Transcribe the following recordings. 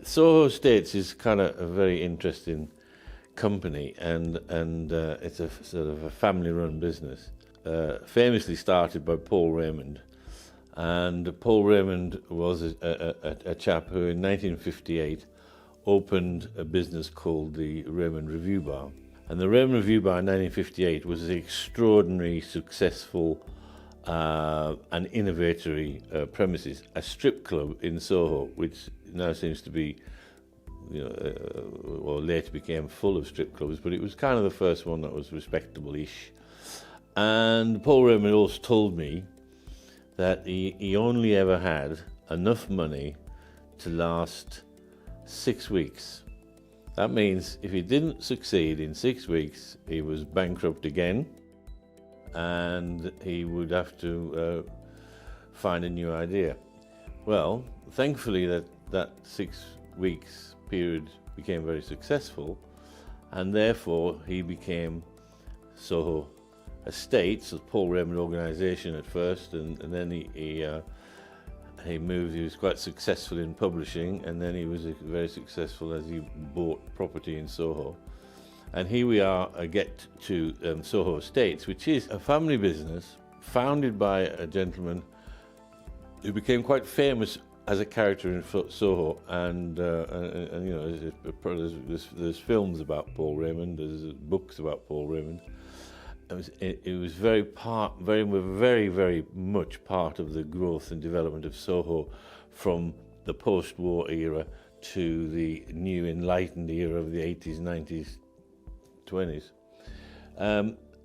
Soho Estates is kind of a very interesting company, and it's a sort of a family-run business, famously started by Paul Raymond. And Paul Raymond was a chap who in 1958 opened a business called the Raymond Review Bar. And the Raymond Review Bar in 1958 was an extraordinarily successful and innovatory premises, a strip club in Soho, which now seems to be, or later became full of strip clubs, but it was kind of the first one that was respectable-ish. And Paul Raymond also told me that he only ever had enough money to last 6 weeks. That means if he didn't succeed in 6 weeks, he was bankrupt again, and he would have to find a new idea. Well, thankfully that 6 weeks period became very successful, and therefore he became Soho Estates, a Paul Raymond organisation at first, and then he moved. He was quite successful in publishing, and then he was very successful as he bought property in Soho. And here we are, get to Soho Estates, which is a family business founded by a gentleman who became quite famous as a character in Soho, and there's films about Paul Raymond, there's books about Paul Raymond. It was very much part of the growth and development of Soho from the post-war era to the new enlightened era of the 80s, 90s, 20s.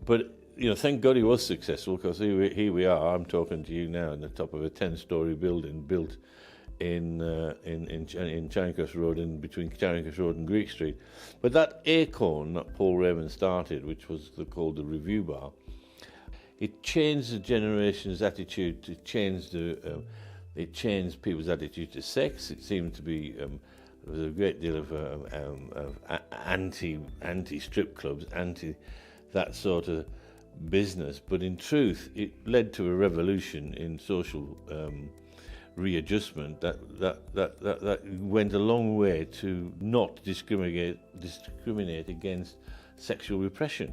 But thank God he was successful, because here we are. I'm talking to you now on the top of a 10-story building built in Charing Cross Road, in between Charing Cross Road and Greek Street. But that acorn that Paul Raymond started, which was called the Review Bar, it changed the generation's attitude. It changed people's attitude to sex. It seemed to be there was a great deal of anti strip clubs, anti that sort of business. But in truth, it led to a revolution in social readjustment that went a long way to not discriminate against sexual repression.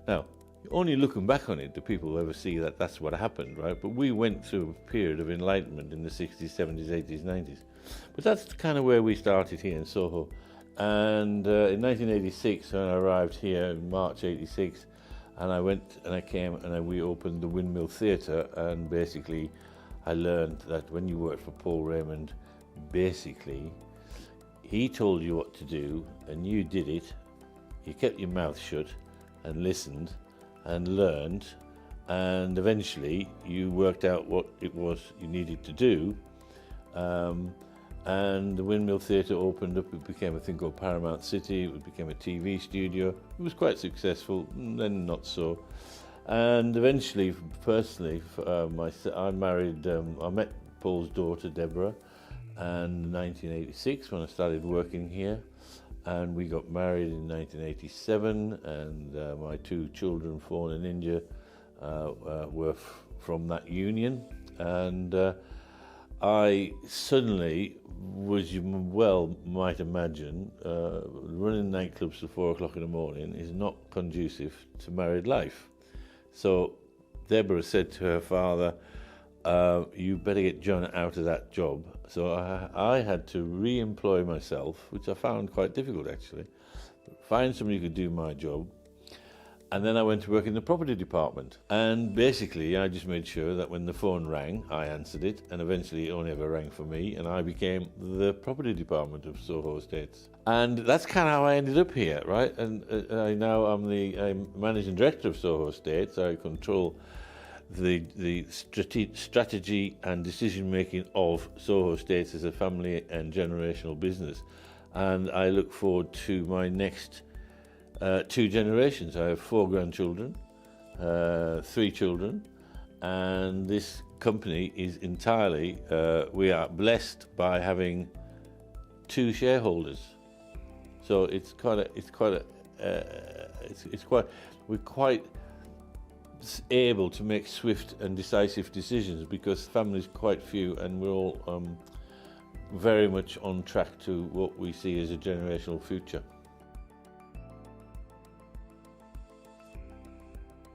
Now, only looking back on it do people ever see that that's what happened, right? But we went through a period of enlightenment in the 60s, 70s, 80s, 90s. But that's kind of where we started here in Soho. And in 1986, when I arrived here in March 86, and we opened the Windmill Theatre, and basically I learned that when you worked for Paul Raymond, basically, he told you what to do and you did it. You kept your mouth shut and listened and learned, and eventually you worked out what it was you needed to do. And the Windmill Theatre opened up. It became a thing called Paramount City. It became a TV studio. It was quite successful, then not so. And eventually, personally, I met Paul's daughter, Deborah, in 1986 when I started working here. And we got married in 1987, and my 2 children, born in India, were from that union. And I suddenly, as you well might imagine, running nightclubs till 4 o'clock in the morning is not conducive to married life. So Deborah said to her father, you better get John out of that job. So I had to re-employ myself, which I found quite difficult actually. Find somebody who could do my job. And then I went to work in the property department. And basically I just made sure that when the phone rang, I answered it, and eventually it only ever rang for me, and I became the property department of Soho Estates. And that's kind of how I ended up here, right? And I'm managing director of Soho Estates. I control the strategy and decision making of Soho Estates as a family and generational business. And I look forward to my next 2 generations. I have 4 grandchildren, 3 children, and this company is entirely, we are blessed by having 2 shareholders. So we're quite able to make swift and decisive decisions because families quite few, and we're all very much on track to what we see as a generational future.